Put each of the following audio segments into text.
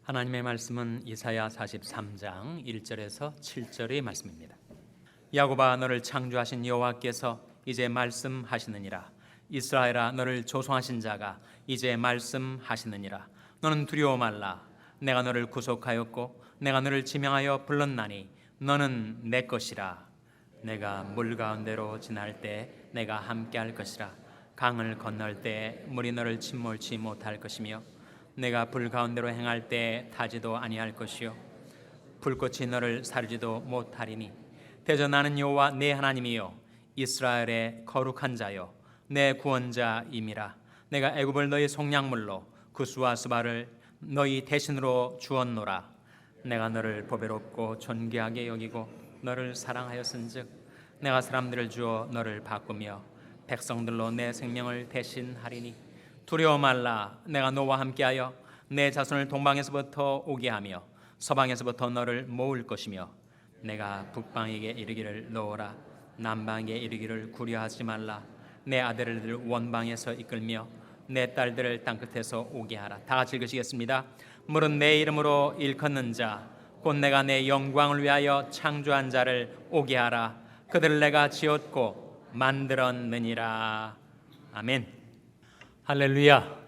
하나님의 말씀은 이사야 43장 1절에서 7절의 말씀입니다. 야곱아, 너를 창조하신 여호와께서 이제 말씀하시느니라. 이스라엘아, 너를 조성하신 자가 이제 말씀하시느니라. 너는 두려워 말라. 내가 너를 구속하였고 내가 너를 지명하여 불렀나니 너는 내 것이라. 내가 물 가운데로 지날 때 내가 함께할 것이라. 강을 건널 때 물이 너를 침몰치 못할 것이며 내가 불 가운데로 행할 때 타지도 아니할 것이요 불꽃이 너를 사르지도 못하리니 대저 나는 여호와 내 하나님이요 이스라엘의 거룩한 자요 내 구원자임이라. 내가 애굽을 너희 속량물로 구스와 스바를 너희 대신으로 주었노라. 내가 너를 보배롭고 존귀하게 여기고 너를 사랑하였은즉 내가 사람들을 주어 너를 바꾸며 백성들로 내 생명을 대신하리니 두려워 말라. 내가 너와 함께하여 내 자손을 동방에서부터 오게 하며 서방에서부터 너를 모을 것이며 내가 북방에게 이르기를 놓으라 남방에게 이르기를 구려하지 말라. 내 아들을 원방에서 이끌며 내 딸들을 땅끝에서 오게 하라. 다 같이 읽으시겠습니다. 물은 내 이름으로 일컫는 자 곧 내가 내 영광을 위하여 창조한 자를 오게 하라. 그들을 내가 지었고 만들었느니라. 아멘. 할렐루야.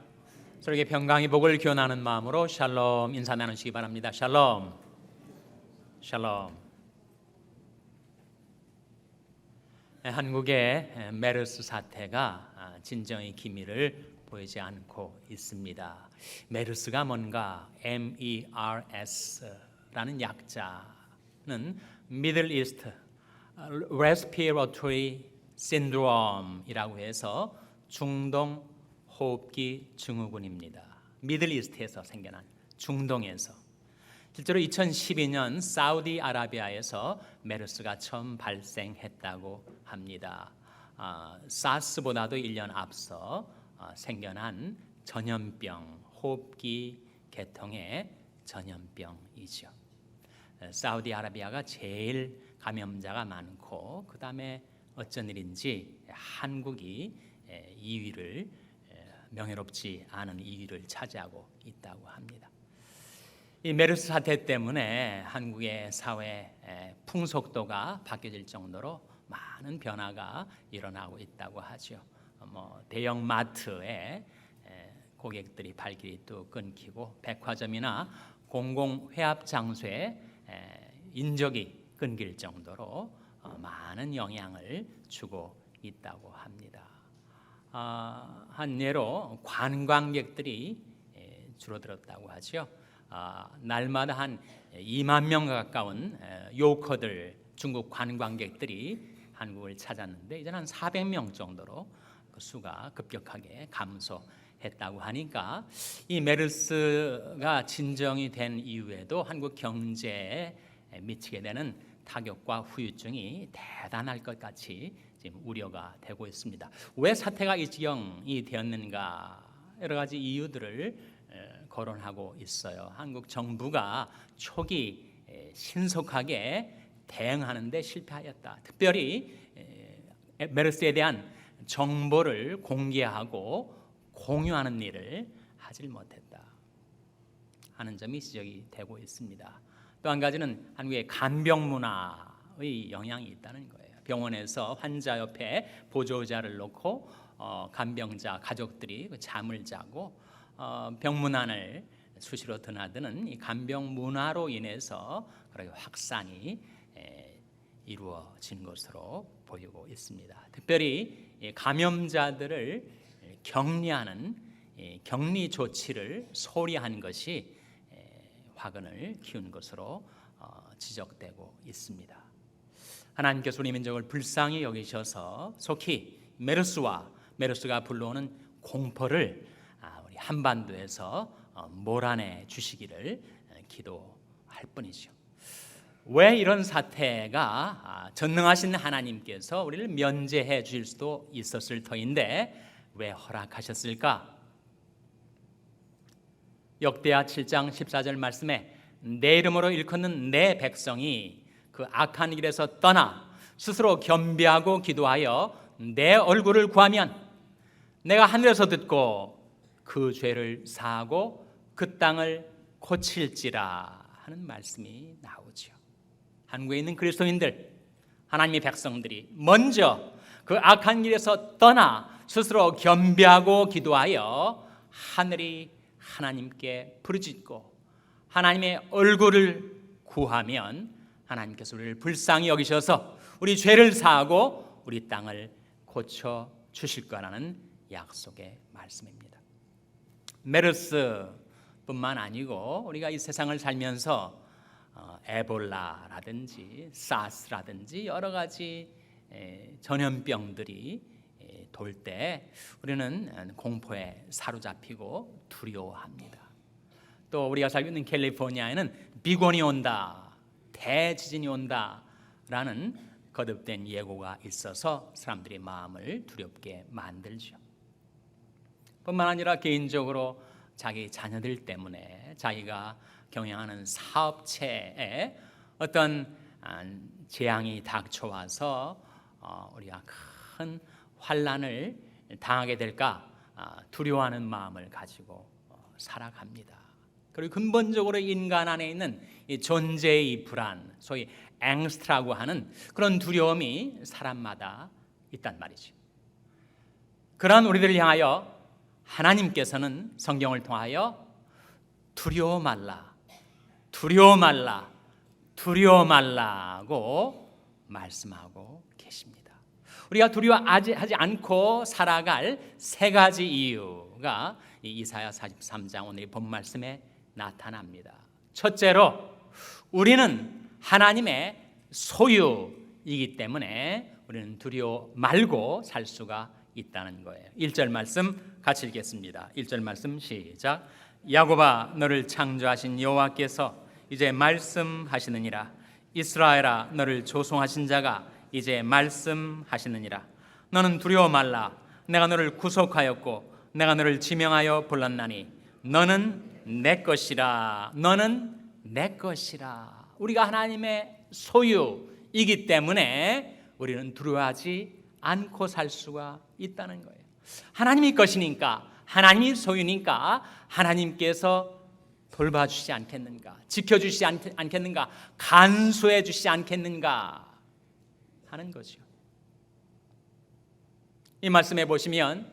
저에게 평강의 복을 기원하는 마음으로 샬롬 인사 나누시기 바랍니다. 샬롬. 샬롬. 한국의 메르스 사태가 진정의 기미를 보이지 않고 있습니다. 메르스가 뭔가 MERS라는 약자는 Middle East Respiratory Syndrome이라고 해서 중동 호흡기 증후군입니다. 미들이스트에서 생겨난 중동에서 실제로 2012년 사우디아라비아에서 메르스가 처음 발생했다고 합니다. 사스보다도 1년 앞서 생겨난 전염병, 호흡기 계통의 전염병이죠. 사우디아라비아가 제일 감염자가 많고 그 다음에 어쩐 일인지 한국이 2위를 명예롭지 않은 2위를 차지하고 있다고 합니다. 이 메르스 사태 때문에 한국의 사회 풍속도가 바뀌어질 정도로 많은 변화가 일어나고 있다고 하죠. 대형 마트에 고객들이 발길이 또 끊기고 백화점이나 공공 회합 장소에 인적이 끊길 정도로 많은 영향을 주고 있다고 합니다. 한 예로 관광객들이 줄어들었다고 하죠. 날마다 한 2만 명 가까운 요커들, 중국 관광객들이 한국을 찾았는데 이제는 한 400명 정도로 그 수가 급격하게 감소했다고 하니까 이 메르스가 진정이 된 이후에도 한국 경제에 미치게 되는 타격과 후유증이 대단할 것 같이 지금 우려가 되고 있습니다. 왜 사태가 이 지경이 되었는가 여러 가지 이유들을 거론하고 있어요. 한국 정부가 초기 신속하게 대응하는 데 실패하였다. 특별히 메르스에 대한 정보를 공개하고 공유하는 일을 하질 못했다 하는 점이 지적이 되고 있습니다. 또 한 가지는 한국의 간병 문화의 영향이 있다는 거예요. 병원에서 환자 옆에 보조자를 놓고 간병자 가족들이 잠을 자고 병문안을 수시로 드나드는 이 간병 문화로 인해서 그렇게 확산이 이루어진 것으로 보이고 있습니다. 특별히 감염자들을 격리하는 격리 조치를 소홀히 한 것이 화근을 키운 것으로 지적되고 있습니다. 하나님께서 우리 민족을 불쌍히 여기셔서 속히 메르스가 불러오는 공포를 우리 한반도에서 몰아내 주시기를 기도할 뿐이죠. 왜 이런 사태가 전능하신 하나님께서 우리를 면제해 주실 수도 있었을 터인데 왜 허락하셨을까? 역대하 7장 14절 말씀에 내 이름으로 일컫는 내 백성이 그 악한 길에서 떠나 스스로 겸비하고 기도하여 내 얼굴을 구하면 내가 하늘에서 듣고 그 죄를 사하고 그 땅을 고칠지라 하는 말씀이 나오죠. 한국에 있는 그리스도인들, 하나님의 백성들이 먼저 그 악한 길에서 떠나 스스로 겸비하고 기도하여 하늘이 하나님께 부르짖고 하나님의 얼굴을 구하면 하나님께서 우리를 불쌍히 여기셔서 우리 죄를 사하고 우리 땅을 고쳐 주실 거라는 약속의 말씀입니다. 메르스뿐만 아니고 우리가 이 세상을 살면서 에볼라라든지 사스라든지 여러 가지 전염병들이 돌 때 우리는 공포에 사로잡히고 두려워합니다. 또 우리가 살고 있는 캘리포니아에는 비곤이 온다, 대지진이 온다라는 거듭된 예고가 있어서 사람들이 마음을 두렵게 만들죠. 뿐만 아니라 개인적으로 자기 자녀들 때문에 자기가 경영하는 사업체에 어떤 재앙이 닥쳐와서 우리가 큰 환난을 당하게 될까 두려워하는 마음을 가지고 살아갑니다. 그리고 근본적으로 인간 안에 있는 이 존재의 불안, 소위 앵스트라고 하는 그런 두려움이 사람마다 있단 말이죠. 그러한 우리들을 향하여 하나님께서는 성경을 통하여 두려워 말라, 두려워 말라, 두려워 말라고 말씀하고 계십니다. 우리가 두려워하지 않고 살아갈 세 가지 이유가 이 이사야 43장 오늘 본 말씀에 나타납니다. 첫째로 우리는 하나님의 소유이기 때문에 우리는 두려워 말고 살 수가 있다는 거예요. 1절 말씀 같이 읽겠습니다. 1절 말씀 시작. 야곱아 너를 창조하신 여호와께서 이제 말씀하시느니라. 이스라엘아 너를 조송하신 자가 이제 말씀하시느니라. 너는 두려워 말라. 내가 너를 구속하였고 내가 너를 지명하여 불렀나니 너는 내 것이라. 너는 내 것이라. 우리가 하나님의 소유이기 때문에 우리는 두려워하지 않고 살 수가 있다는 거예요. 하나님이 것이니까, 하나님이 소유니까 하나님께서 돌봐주시지 않겠는가, 지켜주시지 않겠는가, 간수해 주시지 않겠는가 하는 거죠. 이 말씀에 보시면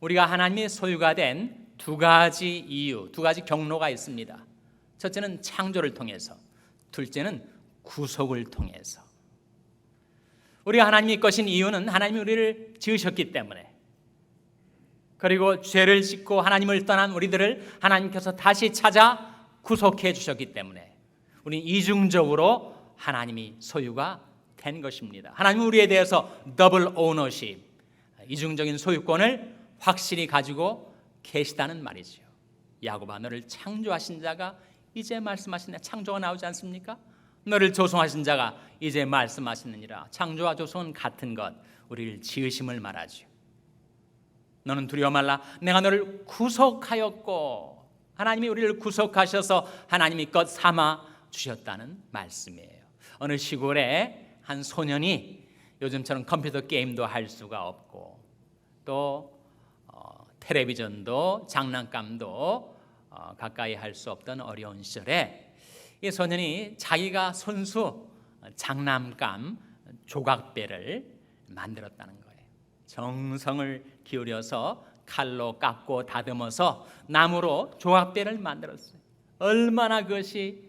우리가 하나님의 소유가 된 두 가지 이유, 두 가지 경로가 있습니다. 첫째는 창조를 통해서, 둘째는 구속을 통해서. 우리가 하나님의 것인 이유는 하나님이 우리를 지으셨기 때문에, 그리고 죄를 짓고 하나님을 떠난 우리들을 하나님께서 다시 찾아 구속해 주셨기 때문에 우리는 이중적으로 하나님이 소유가 된 것입니다. 하나님은 우리에 대해서 더블 오너십, 이중적인 소유권을 확실히 가지고 계시다는 말이죠. 야곱아 너를 창조하신 자가 이제 말씀하시네. 창조가 나오지 않습니까? 너를 조성하신 자가 이제 말씀하시느니라. 창조와 조성은 같은 것, 우리를 지으심을 말하죠. 너는 두려워 말라. 내가 너를 구속하였고, 하나님이 우리를 구속하셔서 하나님이 것 삼아 주셨다는 말씀이에요. 어느 시골에 한 소년이 요즘처럼 컴퓨터 게임도 할 수가 없고 또 텔레비전도 장난감도 가까이 할 수 없던 어려운 시절에 이 소년이 자기가 손수 장난감 조각배를 만들었다는 거예요. 정성을 기울여서 칼로 깎고 다듬어서 나무로 조각배를 만들었어요. 얼마나 그것이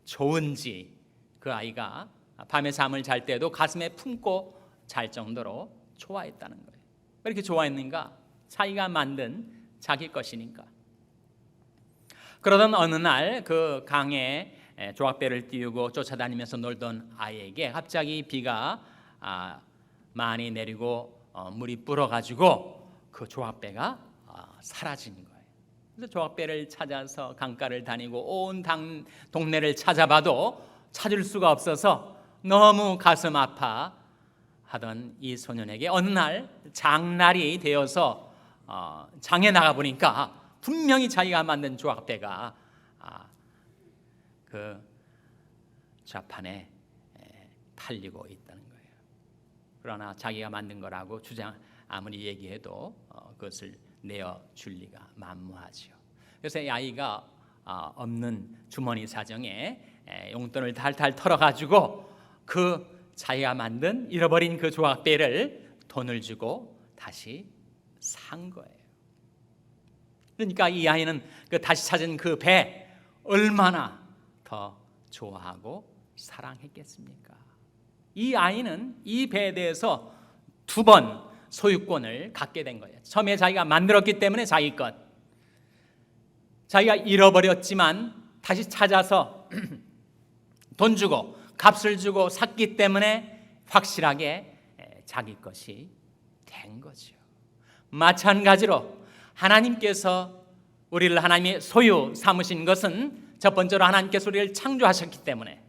좋은지 그 아이가 밤에 잠을 잘 때도 가슴에 품고 잘 정도로 좋아했다는 거예요. 왜 이렇게 좋아했는가? 자기가 만든 자기 것이니까. 그러던 어느 날 그 강에 조각배를 띄우고 쫓아다니면서 놀던 아이에게 갑자기 비가 많이 내리고 물이 불어가지고 그 조각배가 사라진 거예요. 그래서 조각배를 찾아서 강가를 다니고 온 동네를 찾아봐도 찾을 수가 없어서 너무 가슴 아파하던 이 소년에게 어느 날 장날이 되어서 장에 나가 보니까 분명히 자기가 만든 조각배가 그 좌판에 팔리고 있다는 거예요. 그러나 자기가 만든 거라고 아무리 얘기해도 그것을 내어줄 리가 만무하죠. 그래서 이 아이가 없는 주머니 사정에 용돈을 달달 털어가지고 그 자기가 만든 잃어버린 그 조각배를 돈을 주고 다시 산 거예요. 그러니까 이 아이는 그 다시 찾은 그 배 얼마나 더 좋아하고 사랑했겠습니까? 이 아이는 이 배에 대해서 2번 소유권을 갖게 된 거예요. 처음에 자기가 만들었기 때문에 자기 것, 자기가 잃어버렸지만 다시 찾아서 돈 주고 값을 주고 샀기 때문에 확실하게 자기 것이 된 거죠. 마찬가지로 하나님께서 우리를 하나님의 소유 삼으신 것은 첫 번째로 하나님께서 우리를 창조하셨기 때문에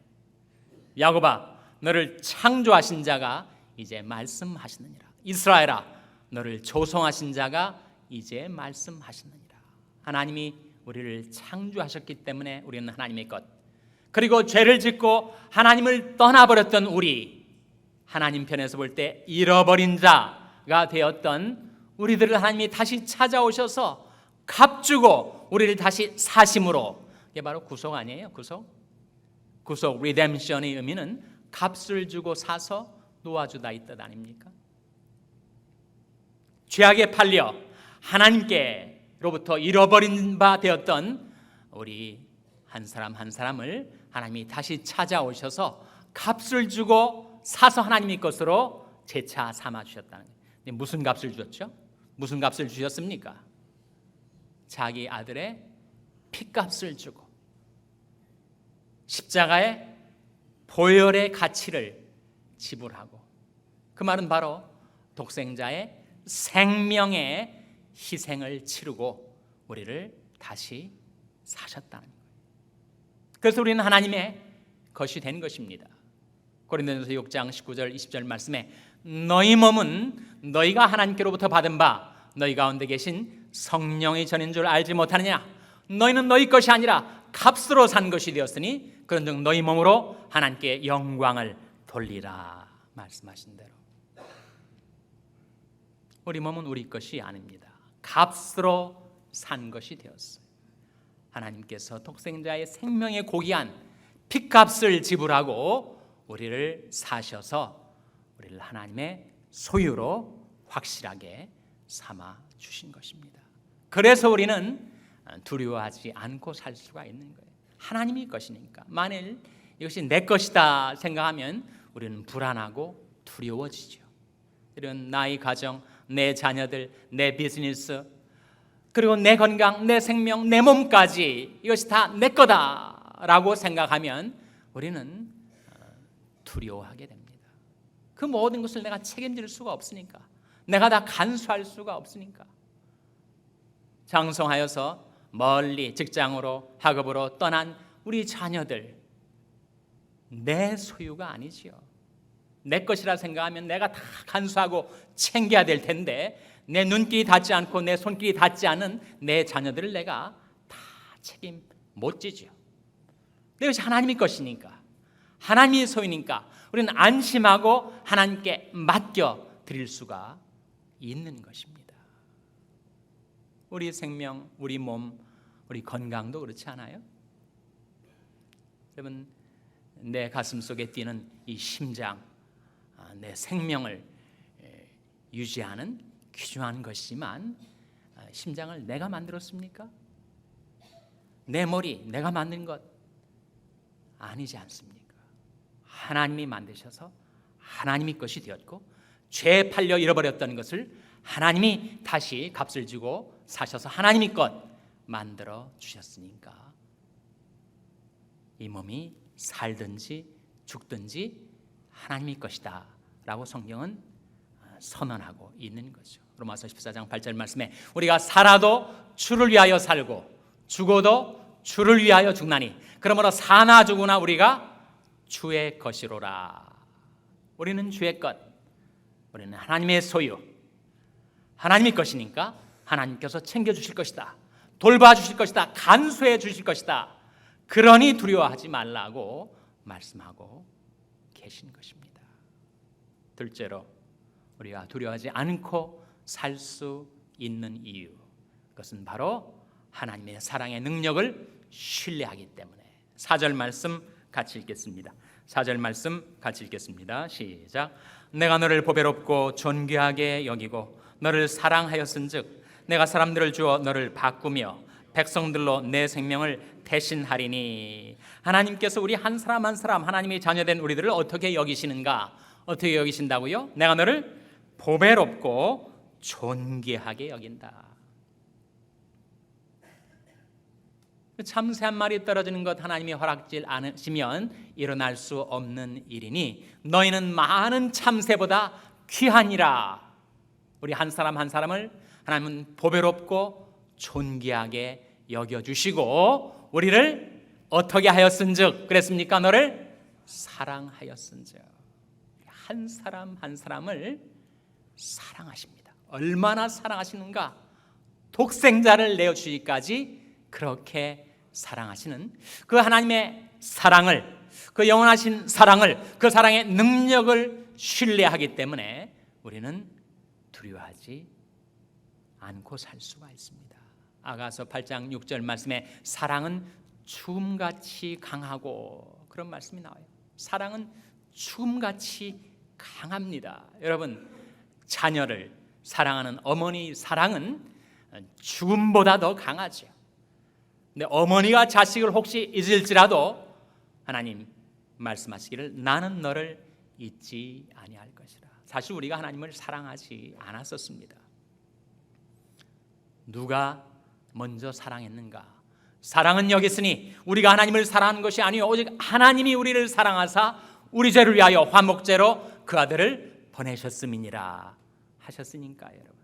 야곱아 너를 창조하신 자가 이제 말씀하시느니라. 이스라엘아 너를 조성하신 자가 이제 말씀하시느니라. 하나님이 우리를 창조하셨기 때문에 우리는 하나님의 것, 그리고 죄를 짓고 하나님을 떠나버렸던 우리, 하나님 편에서 볼 때 잃어버린 자가 되었던 우리들을 하나님이 다시 찾아오셔서 값주고 우리를 다시 사심으로, 이게 바로 구속 아니에요? 구속 리뎀션의 의미는 값을 주고 사서 놓아주다 이 뜻 아닙니까? 죄악에 팔려 하나님께로부터 잃어버린 바 되었던 우리 한 사람 한 사람을 하나님이 다시 찾아오셔서 값을 주고 사서 하나님의 것으로 재차 삼아 주셨다는 거예요. 무슨 값을 주셨죠? 무슨 값을 주셨습니까? 자기 아들의 피값을 주고 십자가의 보혈의 가치를 지불하고, 그 말은 바로 독생자의 생명의 희생을 치르고 우리를 다시 사셨다는 거예요. 그래서 우리는 하나님의 것이 된 것입니다. 고린도전서 6장 19절 20절 말씀에 너희 몸은 너희가 하나님께로부터 받은 바 너희 가운데 계신 성령의 전인 줄 알지 못하느냐. 너희는 너희 것이 아니라 값으로 산 것이 되었으니 그런즉 너희 몸으로 하나님께 영광을 돌리라 말씀하신 대로 우리 몸은 우리 것이 아닙니다. 값으로 산 것이 되었어요. 하나님께서 독생자의 생명의 고귀한 피값을 지불하고 우리를 사셔서 우리를 하나님의 소유로 확실하게 삼아 주신 것입니다. 그래서 우리는 두려워하지 않고 살 수가 있는 거예요. 하나님의 것이니까. 만일 이것이 내 것이다 생각하면 우리는 불안하고 두려워지죠. 이런 나의 가정, 내 자녀들, 내 비즈니스, 그리고 내 건강, 내 생명, 내 몸까지 이것이 다 내 거다라고 생각하면 우리는 두려워하게 됩니다. 그 모든 것을 내가 책임질 수가 없으니까, 내가 다 간수할 수가 없으니까. 장성하여서 멀리 직장으로 학업으로 떠난 우리 자녀들, 내 소유가 아니지요. 내 것이라 생각하면 내가 다 간수하고 챙겨야 될 텐데 내 눈길이 닿지 않고 내 손길이 닿지 않은 내 자녀들을 내가 다 책임 못 지죠. 이것이 하나님의 것이니까, 하나님의 소유니까 우리는 안심하고 하나님께 맡겨 드릴 수가 있는 것입니다. 우리 생명, 우리 몸, 우리 건강도 그렇지 않아요? 여러분, 내 가슴 속에 뛰는 이 심장, 내 생명을 유지하는 귀중한 것이지만 심장을 내가 만들었습니까? 내 머리 내가 만든 것 아니지 않습니까? 하나님이 만드셔서 하나님의 것이 되었고 죄에 팔려 잃어버렸던 것을 하나님이 다시 값을 주고 사셔서 하나님의 것 만들어 주셨으니까 이 몸이 살든지 죽든지 하나님의 것이다 라고 성경은 선언하고 있는 거죠. 로마서 14장 8절 말씀에 우리가 살아도 주를 위하여 살고 죽어도 주를 위하여 죽나니 그러므로 사나 죽으나 우리가 주의 것이로라. 우리는 주의 것, 우리는 하나님의 소유, 하나님의 것이니까 하나님께서 챙겨주실 것이다, 돌봐주실 것이다, 간수해 주실 것이다. 그러니 두려워하지 말라고 말씀하고 계신 것입니다. 둘째로 우리가 두려워하지 않고 살 수 있는 이유, 그것은 바로 하나님의 사랑의 능력을 신뢰하기 때문에. 4절 말씀 같이 읽겠습니다. 4절 말씀 같이 읽겠습니다. 시작. 내가 너를 보배롭고 존귀하게 여기고 너를 사랑하였은즉 내가 사람들을 주어 너를 바꾸며 백성들로 내 생명을 대신하리니. 하나님께서 우리 한 사람 한 사람, 하나님의 자녀된 우리들을 어떻게 여기시는가? 어떻게 여기신다고요? 내가 너를 보배롭고 존귀하게 여긴다. 참새 한 마리 떨어지는 것 하나님이 허락지 않으시면 일어날 수 없는 일이니 너희는 많은 참새보다 귀하니라. 우리 한 사람 한 사람을 하나님은 보배롭고 존귀하게 여겨주시고 우리를 어떻게 하였은즉 그랬습니까? 너를 사랑하였은즉. 한 사람 한 사람을 사랑하십니다. 얼마나 사랑하시는가? 독생자를 내어주기까지 그렇게 사랑하시는 그 하나님의 사랑을, 그 영원하신 사랑을, 그 사랑의 능력을 신뢰하기 때문에 우리는 두려워하지 않고 살 수가 있습니다. 아가서 8장 6절 말씀에 사랑은 죽음같이 강하고, 그런 말씀이 나와요. 사랑은 죽음같이 강합니다. 여러분, 자녀를 사랑하는 어머니 사랑은 죽음보다 더 강하죠. 근데 어머니가 자식을 혹시 잊을지라도 하나님 말씀하시기를 나는 너를 잊지 아니할 것이라. 사실 우리가 하나님을 사랑하지 않았었습니다. 누가 먼저 사랑했는가? 사랑은 여기 있으니 우리가 하나님을 사랑하는 것이 아니요 오직 하나님이 우리를 사랑하사 우리 죄를 위하여 화목제로 그 아들을 보내셨음이니라 하셨으니까. 여러분,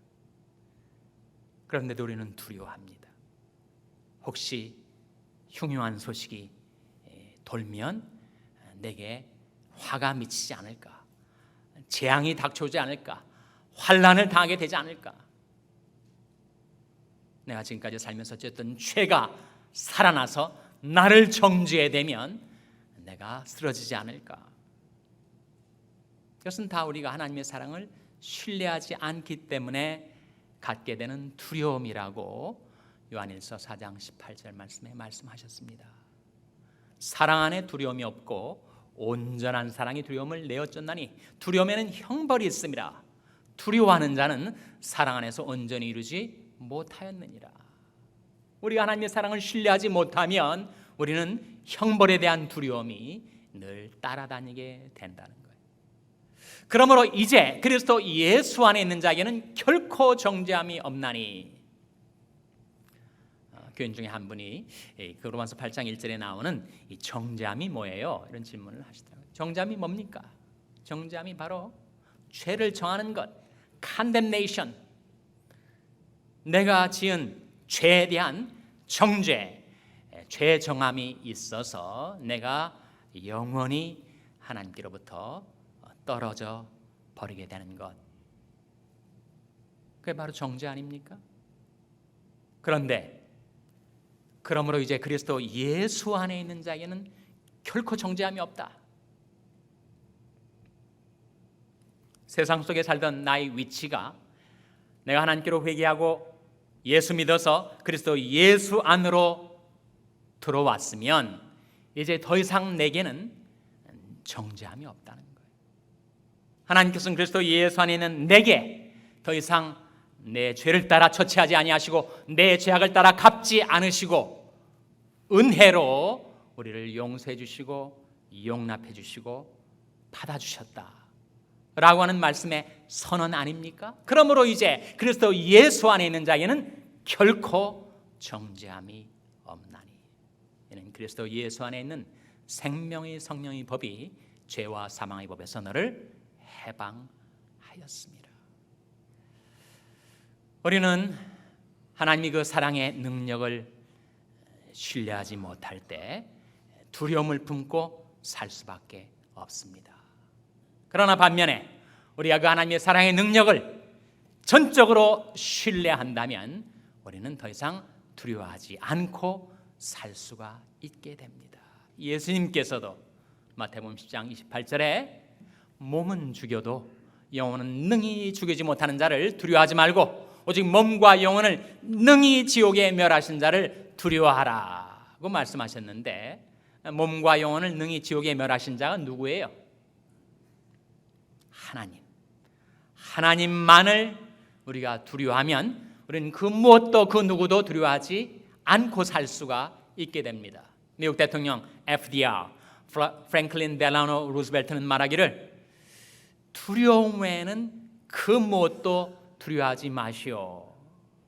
그런데도 우리는 두려워합니다. 혹시 흉흉한 소식이 돌면 내게 화가 미치지 않을까? 재앙이 닥쳐오지 않을까? 환난을 당하게 되지 않을까? 내가 지금까지 살면서 지었던 죄가 살아나서 나를 정죄해 되면 내가 쓰러지지 않을까? 이것은 다 우리가 하나님의 사랑을 신뢰하지 않기 때문에 갖게 되는 두려움이라고 요한일서 4장 18절 말씀에 말씀하셨습니다. 사랑 안에 두려움이 없고 온전한 사랑이 두려움을 내어쫓나니 두려움에는 형벌이 있음이라. 두려워하는 자는 사랑 안에서 온전히 이루지 못하였느니라. 우리가 하나님의 사랑을 신뢰하지 못하면 우리는 형벌에 대한 두려움이 늘 따라다니게 된다는 거예요. 그러므로 이제 그리스도 예수 안에 있는 자에게는 결코 정죄함이 없나니. 교인 중에 한 분이 그 로마서 8장 1절에 나오는 이 정죄함이 뭐예요? 이런 질문을 하시더라고요. 정죄함이 뭡니까? 정죄함이 바로 죄를 정하는 것, condemnation. 내가 지은 죄에 대한 정죄, 죄 정함이 있어서 내가 영원히 하나님께로부터 떨어져 버리게 되는 것. 그게 바로 정죄 아닙니까? 그러므로 이제 그리스도 예수 안에 있는 자에게는 결코 정죄함이 없다. 세상 속에 살던 나의 위치가 내가 하나님께로 회개하고 예수 믿어서 그리스도 예수 안으로 들어왔으면 이제 더 이상 내게는 정죄함이 없다는 거예요. 하나님께서는 그리스도 예수 안에 있는 내게 더 이상 내 죄를 따라 처치하지 아니하시고 내 죄악을 따라 갚지 않으시고 은혜로 우리를 용서해 주시고 용납해 주시고 받아주셨다 라고 하는 말씀의 선언 아닙니까? 그러므로 이제 그리스도 예수 안에 있는 자에게는 결코 정죄함이 없나니. 이는 그리스도 예수 안에 있는 생명의 성령의 법이 죄와 사망의 법에서 너를 해방하였습니다. 우리는 하나님이 그 사랑의 능력을 신뢰하지 못할 때 두려움을 품고 살 수밖에 없습니다. 그러나 반면에 우리가 그 하나님의 사랑의 능력을 전적으로 신뢰한다면 우리는 더 이상 두려워하지 않고 살 수가 있게 됩니다. 예수님께서도 마태복음 10장 28절에 몸은 죽여도 영혼은 능히 죽이지 못하는 자를 두려워하지 말고 오직 몸과 영혼을 능히 지옥에 멸하신 자를 두려워하라 두려워하라고 말씀하셨는데 몸과 영혼을 능히 지옥에 멸하신 자가 누구예요? 하나님. 하나님만을 우리가 두려워하면 우리는 그 무엇도 그 누구도 두려워하지 않고 살 수가 있게 됩니다. 미국 대통령 FDR 프랭클린 델라노 루즈벨트는 말하기를 두려움 외에는 그 무엇도 두려워하지 마시오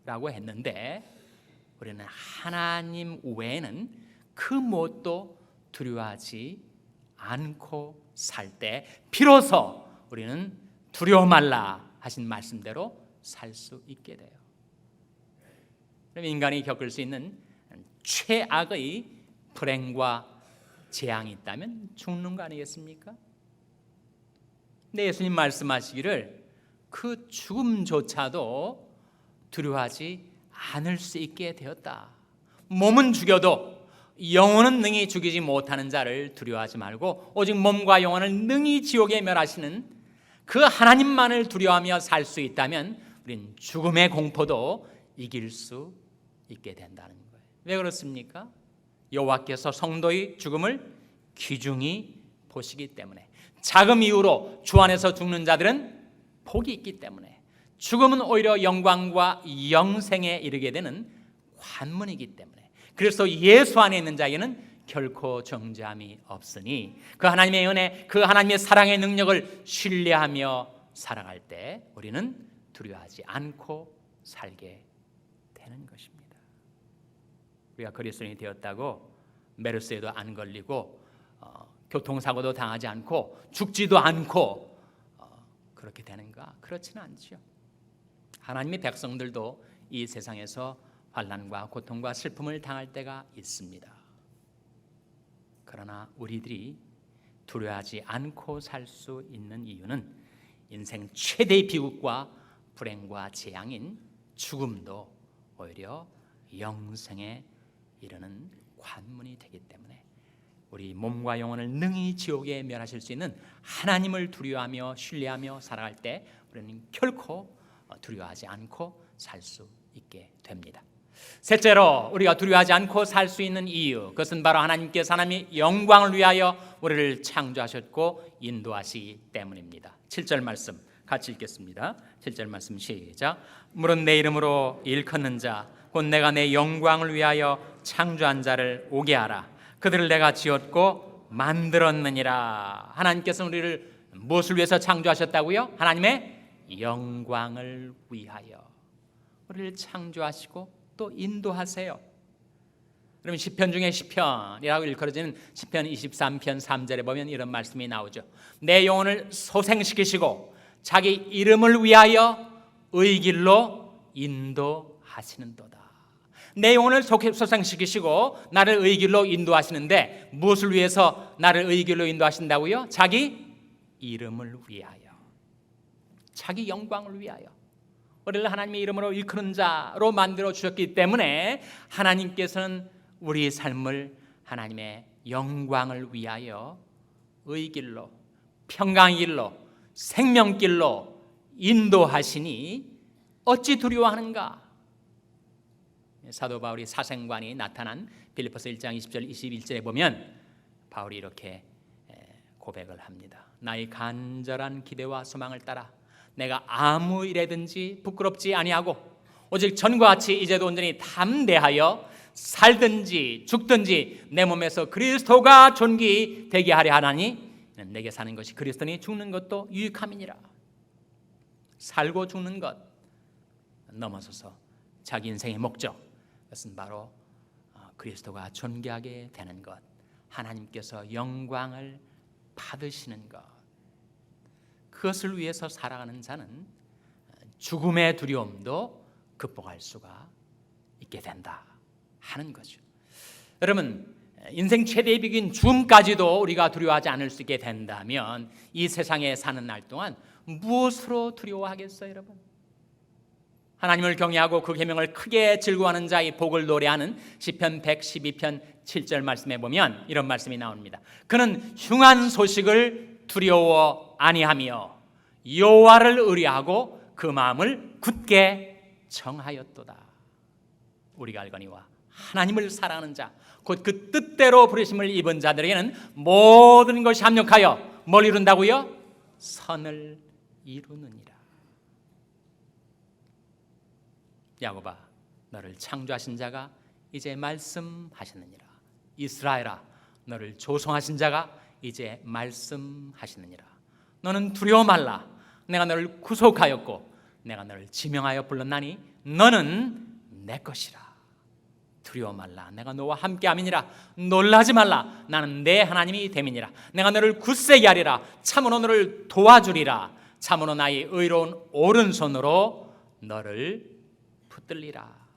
라고 했는데 우리는 하나님 외에는 그 무엇도 두려워하지 않고 살 때 비로소 우리는 두려워 말라 하신 말씀대로 살 수 있게 돼요. 그럼 인간이 겪을 수 있는 최악의 불행과 재앙이 있다면 죽는 거 아니겠습니까? 근데 예수님 말씀하시기를 그 죽음조차도 두려워하지 않을 수 있게 되었다. 몸은 죽여도 영혼은 능히 죽이지 못하는 자를 두려워하지 말고 오직 몸과 영혼을 능히 지옥에 멸하시는 그 하나님만을 두려워하며 살 수 있다면 우린 죽음의 공포도 이길 수 있게 된다는 거예요. 왜 그렇습니까? 여호와께서 성도의 죽음을 귀중히 보시기 때문에, 자금 이후로 주 안에서 죽는 자들은 복이 있기 때문에, 죽음은 오히려 영광과 영생에 이르게 되는 관문이기 때문에, 그래서 예수 안에 있는 자에게는 결코 정죄함이 없으니 그 하나님의 은혜, 그 하나님의 사랑의 능력을 신뢰하며 살아갈 때 우리는 두려워하지 않고 살게 되는 것입니다. 우리가 그리스도인이 되었다고 메르스에도 안 걸리고 교통사고도 당하지 않고 죽지도 않고 그렇게 되는가? 그렇지는 않죠. 하나님의 백성들도 이 세상에서 환난과 고통과 슬픔을 당할 때가 있습니다. 그러나 우리들이 두려워하지 않고 살 수 있는 이유는 인생 최대의 비극과 불행과 재앙인 죽음도 오히려 영생에 이르는 관문이 되기 때문에 우리 몸과 영혼을 능히 지옥에 멸하실 수 있는 하나님을 두려워하며 신뢰하며 살아갈 때 우리는 결코 두려워하지 않고 살 수 있게 됩니다. 셋째로 우리가 두려워하지 않고 살 수 있는 이유, 그것은 바로 하나님께서 하나님의 영광을 위하여 우리를 창조하셨고 인도하시기 때문입니다. 7절 말씀 같이 읽겠습니다. 7절 말씀 시작. 물은 내 이름으로 일컫는 자 곧 내가 내 영광을 위하여 창조한 자를 오게 하라. 그들을 내가 지었고 만들었느니라. 하나님께서는 우리를 무엇을 위해서 창조하셨다고요? 하나님의 영광을 위하여 우리를 창조하시고 또 인도하세요. 그러면 시편 중에 시편이라고 일컬어지는 시편 23편 3절에 보면 이런 말씀이 나오죠. 내 영혼을 소생시키시고 자기 이름을 위하여 의 길로 인도하시는도다. 내 영혼을 소생시키시고 나를 의 길로 인도하시는데 무엇을 위해서 나를 의 길로 인도하신다고요? 자기 이름을 위하여, 자기 영광을 위하여 우리를 하나님의 이름으로 일컫는 자로 만들어 주셨기 때문에 하나님께서는 우리 삶을 하나님의 영광을 위하여 의 길로, 평강의 길로, 생명길로 인도하시니 어찌 두려워하는가? 사도 바울이 사생관이 나타난 빌립보서 1장 20절 21절에 보면 바울이 이렇게 고백을 합니다. 나의 간절한 기대와 소망을 따라 내가 아무 일에든지 부끄럽지 아니하고 오직 전과 같이 이제도 온전히 담대하여 살든지 죽든지 내 몸에서 그리스도가 존귀되게 하려 하나니 내게 사는 것이 그리스도니 죽는 것도 유익함이니라. 살고 죽는 것 넘어서서 자기 인생의 목적, 그것은 바로 그리스도가 존귀하게 되는 것, 하나님께서 영광을 받으시는 것, 그것을 위해서 살아가는 자는 죽음의 두려움도 극복할 수가 있게 된다 하는 거죠. 여러분, 인생 최대의 비극인 죽음까지도 우리가 두려워하지 않을 수 있게 된다면 이 세상에 사는 날 동안 무엇으로 두려워하겠어요, 여러분? 하나님을 경외하고 그 계명을 크게 즐거워하는 자의 복을 노래하는 시편 112편 7절 말씀에 보면 이런 말씀이 나옵니다. 그는 흉한 소식을 두려워 아니하며 여호와를 의뢰하고 그 마음을 굳게 정하였도다. 우리가 알거니와 하나님을 사랑하는 자, 곧 그 뜻대로 부르심을 입은 자들에게는 모든 것이 합력하여 뭘 이룬다고요? 선을 이루느니라. 야곱아, 너를 창조하신 자가 이제 말씀하시느니라. 이스라엘아, 너를 조성하신 자가 이제 말씀하시느니라. 너는 두려워 말라. 내가 너를 구속하였고 내가 너를 지명하여 불렀나니 너는 내 것이라. 두려워 말라. 내가 너와 함께함이니라. 놀라지 말라. 나는 내 하나님이 됨이니라. 내가 너를 굳세게 하리라. 참으로 너를 도와주리라. 참으로 나의 의로운 오른손으로 너를 붙들리라.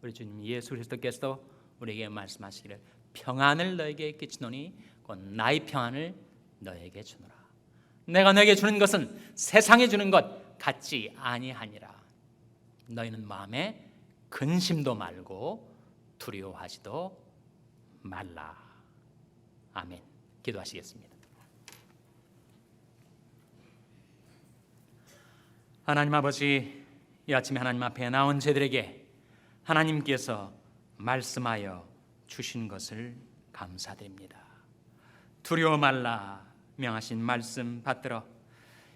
우리 주님 예수 그리스도께서도 우리에게 말씀하시기를 평안을 너에게 끼치노니 곧 나의 평안을 너에게 주노라. 내가 너에게 주는 것은 세상에 주는 것 같지 아니하니라. 너희는 마음에 근심도 말고 두려워하지도 말라. 아멘. 기도하시겠습니다. 하나님 아버지, 이 아침에 하나님 앞에 나온 저들에게 하나님께서 말씀하여 주신 것을 감사드립니다. 두려워 말라 명하신 말씀 받들어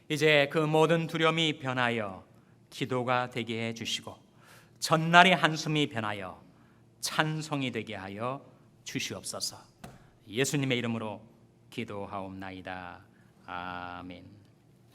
이제 그 모든 두려움이 변하여 기도가 되게 해주시고 전날의 한숨이 변하여 찬송이 되게 하여 주시옵소서. 예수님의 이름으로 기도하옵나이다. 아멘.